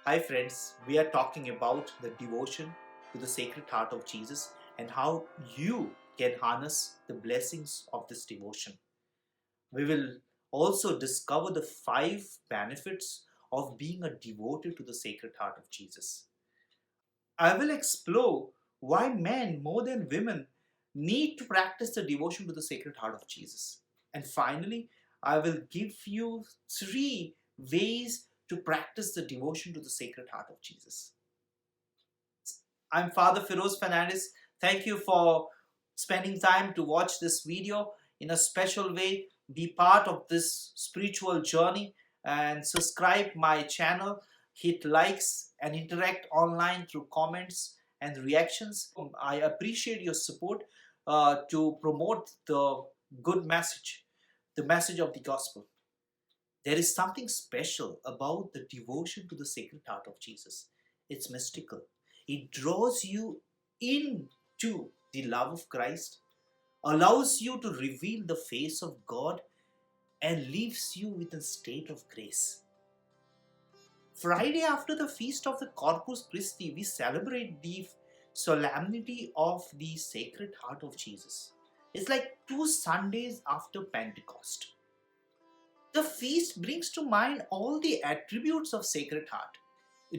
Hi friends, we are talking about the devotion to the Sacred Heart of Jesus and how you can harness the blessings of this devotion. We will also discover the 5 benefits of being a devotee to the Sacred Heart of Jesus. I will explore why men more than women need to practice the devotion to the Sacred Heart of Jesus. And finally, I will give you 3 ways to practice the devotion to the Sacred Heart of Jesus. I'm Father Feroz Fernandes. Thank you for spending time to watch this video in a special way. Be part of this spiritual journey and subscribe my channel. Hit likes and interact online through comments and reactions. I appreciate your support to promote the good message, the message of the gospel. There is something special about the devotion to the Sacred Heart of Jesus. It's mystical. It draws you into the love of Christ, allows you to reveal the face of God, and leaves you with a state of grace. Friday after the feast of the Corpus Christi, we celebrate the solemnity of the Sacred Heart of Jesus. It's like 2 Sundays after Pentecost. The feast brings to mind all the attributes of Sacred Heart.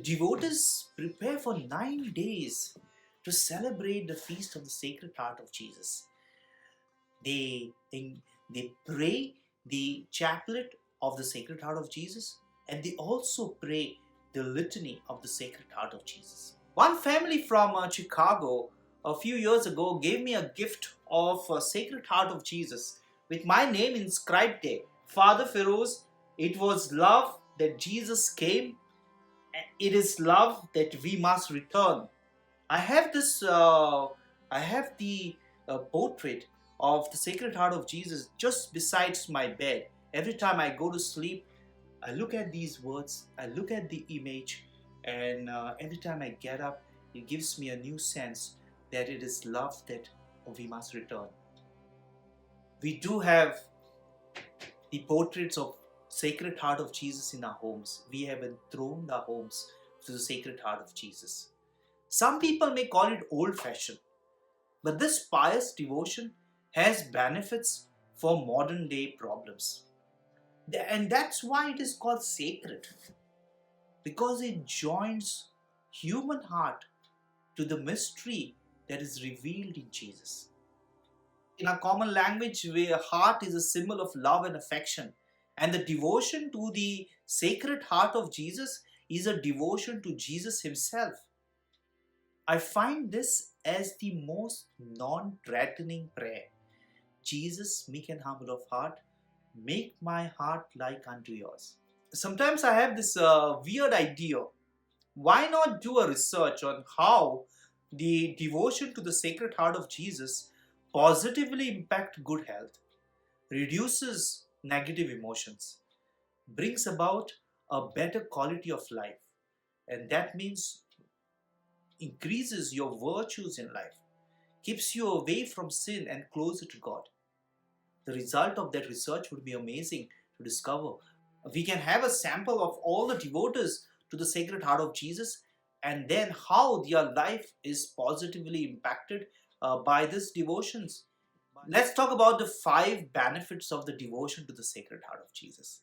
Devotees prepare for 9 days to celebrate the feast of the Sacred Heart of Jesus. They pray the chaplet of the Sacred Heart of Jesus, and they also pray the litany of the Sacred Heart of Jesus. One family from Chicago a few years ago gave me a gift of Sacred Heart of Jesus with my name inscribed there. Father Feroz, it was love that Jesus came. It is love that we must return. I have the portrait of the Sacred Heart of Jesus just beside my bed. Every time I go to sleep, I look at these words, I look at the image, and every time I get up, it gives me a new sense that it is love that we must return. We do have the portraits of Sacred Heart of Jesus in our homes. We have enthroned our homes to the Sacred Heart of Jesus. Some people may call it old-fashioned, but this pious devotion has benefits for modern day problems. And that's why it is called sacred, because it joins human heart to the mystery that is revealed in Jesus. In our common language, where heart is a symbol of love and affection, and the devotion to the Sacred Heart of Jesus is a devotion to Jesus himself. I find this as the most non-threatening prayer. Jesus, meek and humble of heart, make my heart like unto yours. Sometimes I have this weird idea. Why not do a research on how the devotion to the Sacred Heart of Jesus positively impact good health, reduces negative emotions, brings about a better quality of life, and that means increases your virtues in life, keeps you away from sin and closer to God. The result of that research would be amazing to discover. We can have a sample of all the devotees to the Sacred Heart of Jesus and then how their life is positively impacted by these devotions. Let's talk about the 5 benefits of the devotion to the Sacred Heart of Jesus.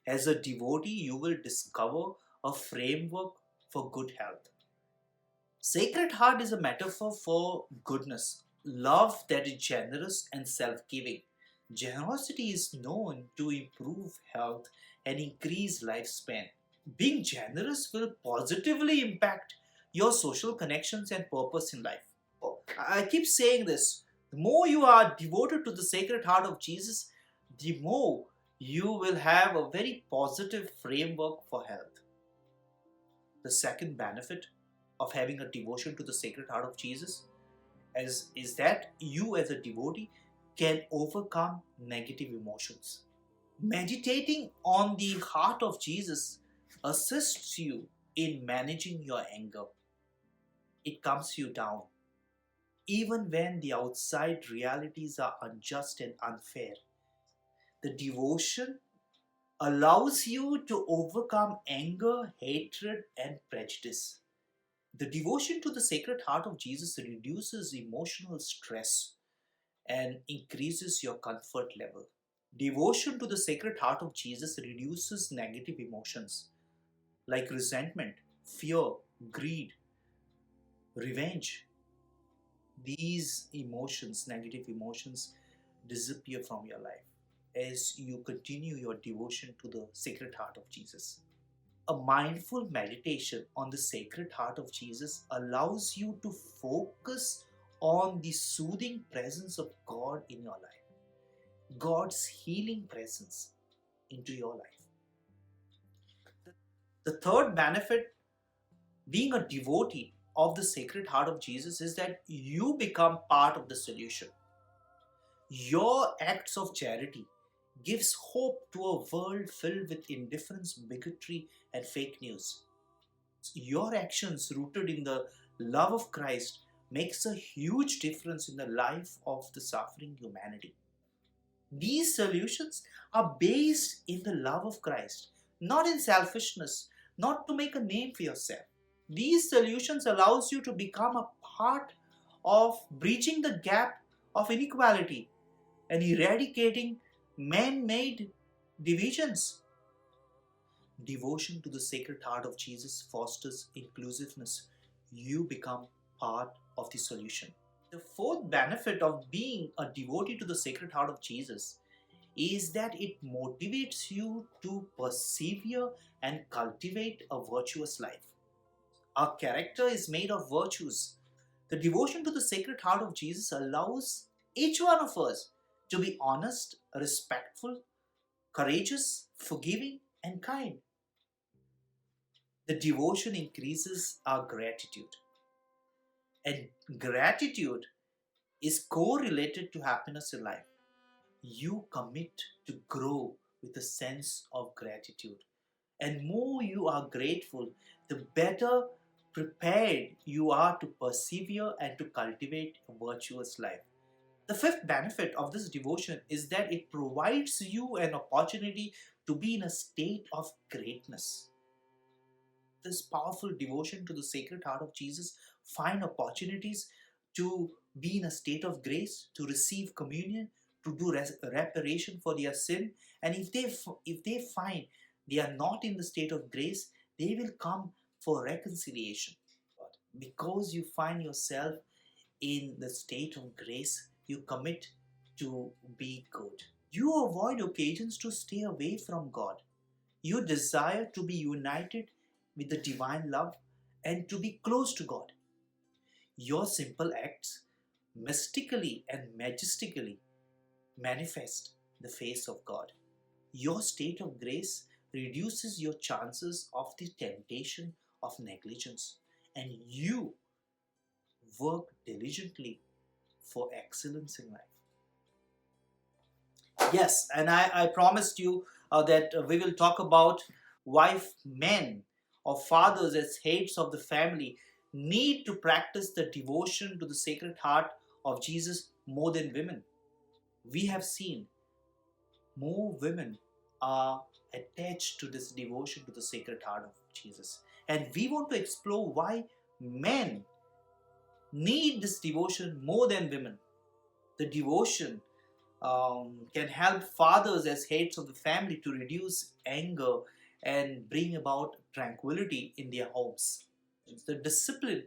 As a devotee, you will discover a framework for good health. Sacred Heart is a metaphor for goodness, love that is generous and self-giving. Generosity is known to improve health and increase lifespan. Being generous will positively impact your social connections and purpose in life. I keep saying this. The more you are devoted to the Sacred Heart of Jesus, the more you will have a very positive framework for health. The second benefit of having a devotion to the Sacred Heart of Jesus is that you as a devotee can overcome negative emotions. Meditating on the heart of Jesus assists you in managing your anger. It calms you down. Even when the outside realities are unjust and unfair, the devotion allows you to overcome anger, hatred, and prejudice. The devotion to the Sacred Heart of Jesus reduces emotional stress and increases your comfort level. Devotion to the Sacred Heart of Jesus reduces negative emotions like resentment, fear, greed, revenge. These emotions, negative emotions, disappear from your life as you continue your devotion to the Sacred Heart of Jesus. A mindful meditation on the Sacred Heart of Jesus allows you to focus on the soothing presence of God in your life, God's healing presence into your life. The third benefit, being a devotee of the Sacred Heart of Jesus, is that you become part of the solution. Your acts of charity gives hope to a world filled with indifference, bigotry, and fake news. Your actions rooted in the love of Christ makes a huge difference in the life of the suffering humanity. These solutions are based in the love of Christ, not in selfishness, not to make a name for yourself. These solutions allows you to become a part of bridging the gap of inequality and eradicating man-made divisions. Devotion to the Sacred Heart of Jesus fosters inclusiveness. You become part of the solution. The fourth benefit of being a devotee to the Sacred Heart of Jesus is that it motivates you to persevere and cultivate a virtuous life. Our character is made of virtues. The devotion to the Sacred Heart of Jesus allows each one of us to be honest, respectful, courageous, forgiving, and kind. The devotion increases our gratitude, and gratitude is correlated to happiness in life. You commit to grow with a sense of gratitude, and more you are grateful, the better prepared you are to persevere and to cultivate a virtuous life. The fifth benefit of this devotion is that it provides you an opportunity to be in a state of greatness. This powerful devotion to the Sacred Heart of Jesus find opportunities to be in a state of grace, to receive communion, to do reparation for their sin. And if they find they are not in the state of grace, they will come for reconciliation. Because you find yourself in the state of grace, you commit to be good. You avoid occasions to stay away from God. You desire to be united with the divine love and to be close to God. Your simple acts mystically and majestically manifest the face of God. Your state of grace reduces your chances of the temptation of negligence, and you work diligently for excellence in life. Yes, and I promised you that we will talk about why men or fathers as heads of the family need to practice the devotion to the Sacred Heart of Jesus more than women. We have seen more women are attached to this devotion to the Sacred Heart of Jesus. And we want to explore why men need this devotion more than women. The devotion can help fathers as heads of the family to reduce anger and bring about tranquility in their homes. The discipline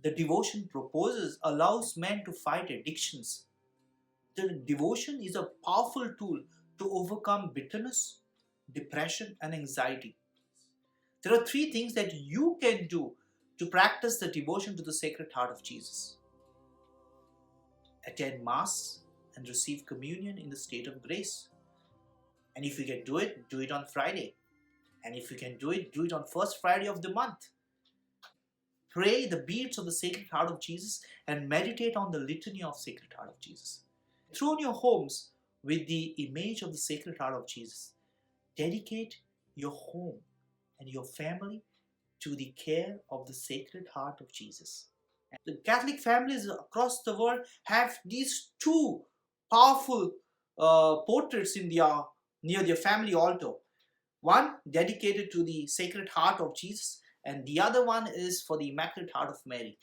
the devotion proposes allows men to fight addictions. The devotion is a powerful tool to overcome bitterness, depression, and anxiety. There are three things that you can do to practice the devotion to the Sacred Heart of Jesus: attend Mass and receive communion in the state of grace. And if you can do it on Friday. And if you can do it on first Friday of the month. Pray the beads of the Sacred Heart of Jesus and meditate on the litany of Sacred Heart of Jesus. Throne your homes with the image of the Sacred Heart of Jesus. Dedicate your home and your family to the care of the Sacred Heart of Jesus. And the Catholic families across the world have these two powerful portraits in near their family altar. One dedicated to the Sacred Heart of Jesus, and the other one is for the Immaculate Heart of Mary.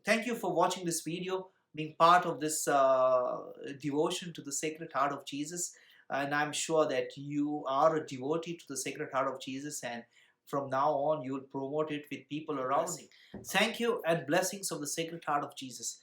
Thank you for watching this video, being part of this devotion to the Sacred Heart of Jesus. And I'm sure that you are a devotee to the Sacred Heart of Jesus, and from now on you will promote it with people around you. Thank you, and blessings of the Sacred Heart of Jesus.